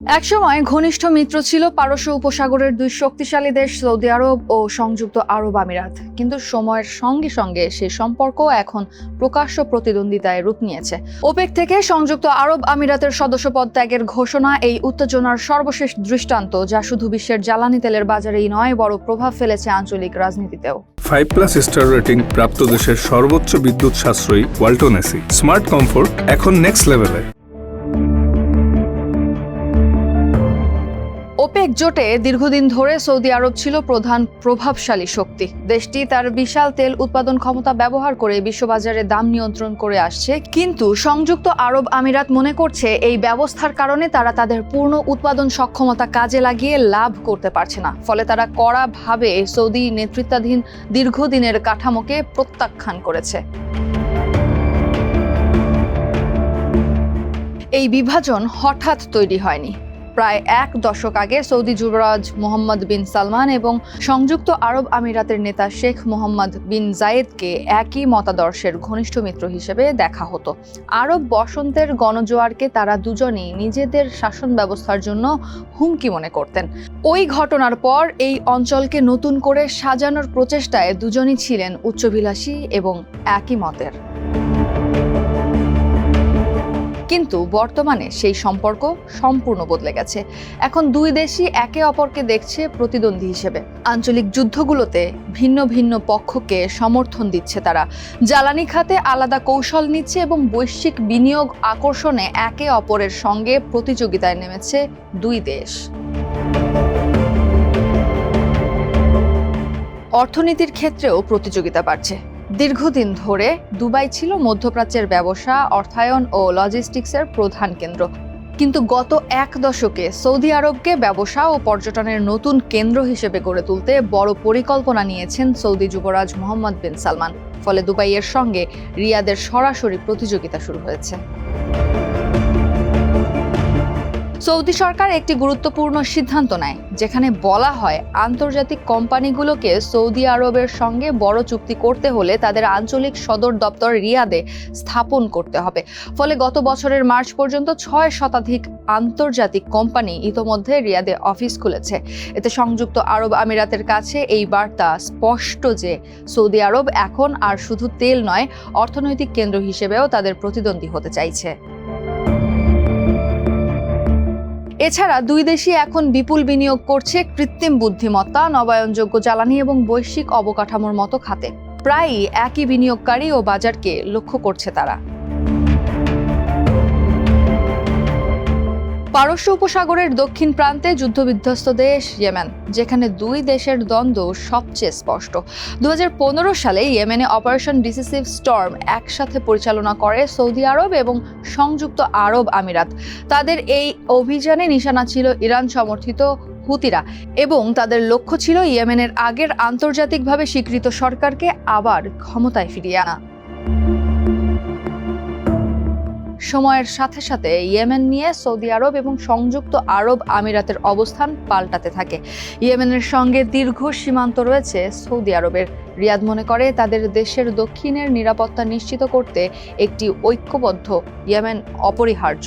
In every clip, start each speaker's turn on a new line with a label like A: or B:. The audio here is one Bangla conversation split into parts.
A: একসময় ঘনিষ্ঠ মিত্র ছিল পারস্য উপসাগরের দুই শক্তিশালী দেশ সৌদি আরব ও সংযুক্ত আরব আমিরাত, কিন্তু সময়ের সঙ্গে সঙ্গে সেই সম্পর্ক এখন প্রকাশ্য প্রতিদ্বন্দ্বিতায় রূপ নিয়েছে। ওপেক থেকে সংযুক্ত আরব আমিরাতের সদস্যপদ ত্যাগের ঘোষণা এই উত্তেজনার সর্বশেষ দৃষ্টান্ত, যা শুধু বিশ্বের জ্বালানি তেলের বাজারেই নয়, বড় প্রভাব ফেলেছে আঞ্চলিক রাজনীতিতেও।
B: 5+ স্টার রেটিং প্রাপ্ত দেশের সর্বোচ্চ বিদ্যুৎ সাশ্রয়ী ওয়ালটন এসি স্মার্ট কমফোর্ট এখন নেক্সট লেভেলে।
A: ওপেক জোটে দীর্ঘদিন ধরে সৌদি আরব ছিল প্রধান প্রভাবশালী শক্তি। দেশটি তার বিশাল তেল উৎপাদন ক্ষমতা ব্যবহার করে বিশ্ববাজারে দাম নিয়ন্ত্রণ করে আসছে, কিন্তু সংযুক্ত আরব আমিরাত মনে করছে এই ব্যবস্থার কারণে তারা তাদের পূর্ণ উৎপাদন সক্ষমতা কাজে লাগিয়ে লাভ করতে পারছে না। ফলে তারা কড়াভাবে সৌদি নেতৃত্বাধীন দীর্ঘদিনের কাঠামোকে প্রত্যাখ্যান করেছে। এই বিভাজন হঠাৎ তৈরি হয়নি। প্রায় এক দশক আগে সৌদি যুবরাজ মোহাম্মদ বিন সালমান এবং সংযুক্ত আরব আমিরাতের নেতা শেখ মোহাম্মদ বিন জায়েদকে একই মতাদর্শের ঘনিষ্ঠ মিত্র হিসেবে দেখা হতো। আরব বসন্তের গণজোয়ারকে তারা দুজনেই নিজেদের শাসন ব্যবস্থার জন্য হুমকি মনে করতেন। ওই ঘটনার পর এই অঞ্চলকে নতুন করে সাজানোর প্রচেষ্টায় দুজনই ছিলেন উচ্চাভিলাষী এবং একই মতের। কিন্তু বর্তমানে সেই সম্পর্ক সম্পূর্ণ বদলে গেছে। এখন দুই দেশই একে অপরকে দেখছে প্রতিদ্বন্দ্বী হিসেবে। আঞ্চলিক যুদ্ধগুলোতে ভিন্ন ভিন্ন পক্ষকে সমর্থন দিচ্ছে তারা, জ্বালানি খাতে আলাদা কৌশল নিচ্ছে এবং বৈশ্বিক বিনিয়োগ আকর্ষণে একে অপরের সঙ্গে প্রতিযোগিতায় নেমেছে দুই দেশ। অর্থনীতির ক্ষেত্রেও প্রতিযোগিতা বাড়ছে। দীর্ঘদিন ধরে দুবাই ছিল মধ্যপ্রাচ্যের ব্যবসা, অর্থায়ন ও লজিস্টিক্সের প্রধান কেন্দ্র, কিন্তু গত এক দশকে সৌদি আরবকে ব্যবসা ও পর্যটনের নতুন কেন্দ্র হিসেবে গড়ে তুলতে বড় পরিকল্পনা নিয়েছেন সৌদি যুবরাজ মোহাম্মদ বিন সালমান। ফলে দুবাইয়ের সঙ্গে রিয়াদের সরাসরি প্রতিযোগিতা শুরু হয়েছে। সৌদি সরকার একটি গুরুত্বপূর্ণ সিদ্ধান্ত নেয়, যেখানে বলা হয় আন্তর্জাতিক কোম্পানিগুলোকে সৌদি আরবের সঙ্গে বড় চুক্তি করতে হলে তাদের আঞ্চলিক সদর দপ্তর রিয়াদে স্থাপন করতে হবে। ফলে গত বছরের মার্চ পর্যন্ত 6 শতাধিক আন্তর্জাতিক কোম্পানি ইতোমধ্যে রিয়াদে অফিস খুলেছে। এতে সংযুক্ত আরব আমিরাতের কাছে এই বার্তা স্পষ্ট যে সৌদি আরব এখন আর শুধু তেল নয়, অর্থনৈতিক কেন্দ্র হিসেবেও তাদের প্রতিদ্বন্দ্বী হতে চাইছে। এছাড়া দুই দেশই এখন বিপুল বিনিয়োগ করছে কৃত্রিম বুদ্ধিমত্তা, নবায়নযোগ্য জ্বালানি এবং বৈশ্বিক অবকাঠামোর মতো খাতে। প্রায়ই একই বিনিয়োগকারী ও বাজারকে লক্ষ্য করছে তারা। পারস্য উপসাগরের দক্ষিণ প্রান্তে যুদ্ধবিধ্বস্ত দেশ ইয়েমেন, যেখানে দুই দেশের দ্বন্দ্ব সবচেয়ে স্পষ্ট। 2015 সালে ইয়েমেনে অপারেশন ডিসিসিভ স্টর্ম একসাথে পরিচালনা করে সৌদি আরব এবং সংযুক্ত আরব আমিরাত। তাদের এই অভিযানে নিশানা ছিল ইরান সমর্থিত হুতিরা এবং তাদের লক্ষ্য ছিল ইয়েমেনের আগের আন্তর্জাতিকভাবে স্বীকৃত সরকারকে আবার ক্ষমতায় ফিরিয়ে আনা। সময়ের সাথে সাথে ইয়েমেন নিয়ে সৌদি আরব এবং সংযুক্ত আরব আমিরাতের অবস্থান পাল্টাতে থাকে। ইয়েমেনের সঙ্গে দীর্ঘ সীমান্ত রয়েছে সৌদি আরবের। রিয়াদ মনে করে তাদের দেশের দক্ষিণের নিরাপত্তা নিশ্চিত করতে একটি ঐক্যবদ্ধ ইয়েমেন অপরিহার্য।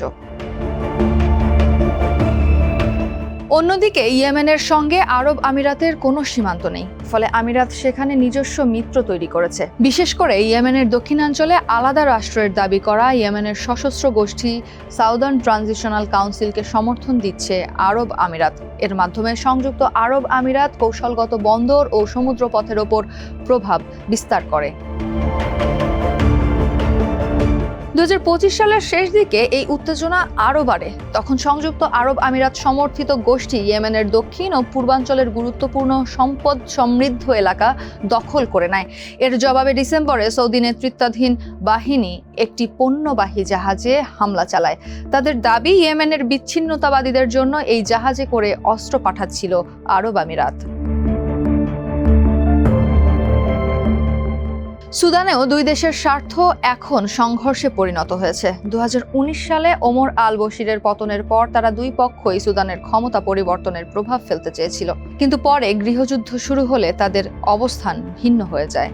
A: অন্যদিকে ইয়েমেনের সঙ্গে আরব আমিরাতের কোনো সীমান্ত নেই, ফলে আমিরাত সেখানে নিজস্ব মিত্র তৈরি করেছে। বিশেষ করে ইয়েমেনের দক্ষিণাঞ্চলে আলাদা রাষ্ট্রের দাবি করা ইয়েমেনের সশস্ত্র গোষ্ঠী সাউদার্ন ট্রানজিশনাল কাউন্সিলকে সমর্থন দিচ্ছে আরব আমিরাত। এর মাধ্যমে সংযুক্ত আরব আমিরাত কৌশলগত বন্দর ও সমুদ্রপথের ওপর প্রভাব বিস্তার করে। 2025 সালের শেষ দিকে এই উত্তেজনা আরও বাড়ে। তখন সংযুক্ত আরব আমিরাত সমর্থিত গোষ্ঠী ইয়েমেনের দক্ষিণ ও পূর্বাঞ্চলের গুরুত্বপূর্ণ সম্পদ সমৃদ্ধ এলাকা দখল করে নেয়। এর জবাবে ডিসেম্বরে সৌদি নেতৃত্বাধীন বাহিনী একটি পণ্যবাহী জাহাজে হামলা চালায়। তাদের দাবি ইয়েমেনের বিচ্ছিন্নতাবাদীদের জন্য এই জাহাজে করে অস্ত্র পাঠাচ্ছিল আরব আমিরাত। সুদানেও দুই দেশের স্বার্থ এখন সংঘর্ষে পরিণত হয়েছে। 2019 সালে ওমর আল বশিরের পতনের পর তারা দুই পক্ষই সুদানের ক্ষমতা পরিবর্তনের প্রভাব ফেলতে চেয়েছিল, কিন্তু পরে গৃহযুদ্ধ শুরু হলে তাদের অবস্থান ভিন্ন হয়ে যায়।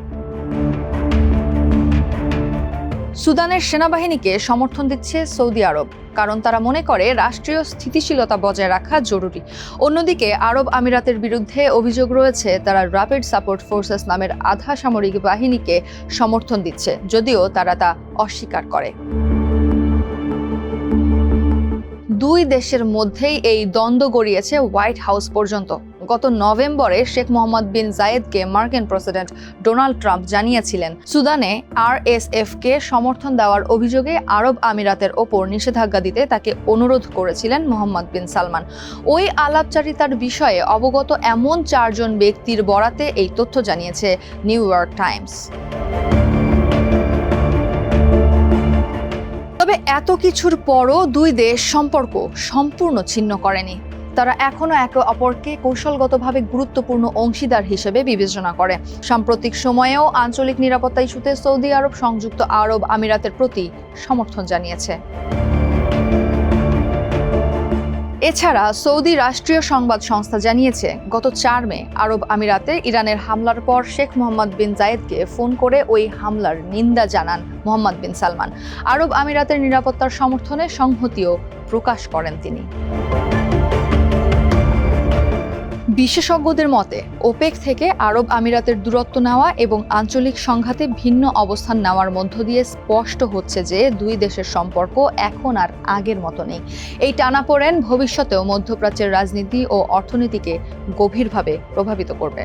A: সুদানের সেনাবাহিনীকে সমর্থন দিচ্ছে সৌদি আরব, কারণ তারা মনে করে রাষ্ট্রীয় স্থিতিশীলতা বজায় রাখা জরুরি। অন্যদিকে আরব আমিরাতের বিরুদ্ধে অভিযোগ রয়েছে তারা র্যাপিড সাপোর্ট ফোর্সেস নামের আধা সামরিক বাহিনীকে সমর্থন দিচ্ছে, যদিও তারা তা অস্বীকার করে। দুই দেশের মধ্যেই এই দ্বন্দ্ব গড়িয়েছে হোয়াইট হাউস পর্যন্ত। গত নভেম্বরে শেখ মোহাম্মদ বিন জায়েদকে মার্কিন প্রেসিডেন্ট ডোনাল্ড ট্রাম্প জানিয়েছিলেন সুদানে আরএসএফকে সমর্থন দেওয়ার অভিযোগে আরব আমিরাতের ওপর নিষেধাজ্ঞা দিতে তাকে অনুরোধ করেছিলেন মোহাম্মদ বিন সালমান। ওই আলাপচারিতার বিষয়ে অবগত এমন 4 জন ব্যক্তির বরাতে এই তথ্য জানিয়েছে নিউ ইয়র্ক টাইমস। তবে এত কিছুর পরও দুই দেশ সম্পর্ক সম্পূর্ণ ছিন্ন করেনি। তারা এখনো একে অপরকে কৌশলগতভাবে গুরুত্বপূর্ণ অংশীদার হিসেবে বিবেচনা করে। সাম্প্রতিক সময়েও আঞ্চলিক নিরাপত্তা ইস্যুতে সৌদি আরব সংযুক্ত আরব আমিরাতের প্রতি সমর্থন জানিয়েছে। এছাড়া সৌদি রাষ্ট্রীয় সংবাদ সংস্থা জানিয়েছে, গত 4 মে আরব আমিরাতে ইরানের হামলার পর শেখ মোহাম্মদ বিন জায়েদকে ফোন করে ওই হামলার নিন্দা জানান মোহাম্মদ বিন সালমান। আরব আমিরাতের নিরাপত্তার সমর্থনে সংহতিও প্রকাশ করেন তিনি। বিশেষজ্ঞদের মতে ওপেক থেকে আরব আমিরাতের দূরত্ব নেওয়া এবং আঞ্চলিক সংঘাতে ভিন্ন অবস্থান নেওয়ার মধ্য দিয়ে স্পষ্ট হচ্ছে যে দুই দেশের সম্পর্ক এখন আর আগের মতো নেই। এই টানাপোড়েন ভবিষ্যতেও মধ্যপ্রাচ্যের রাজনীতি ও অর্থনীতিকে গভীরভাবে প্রভাবিত করবে।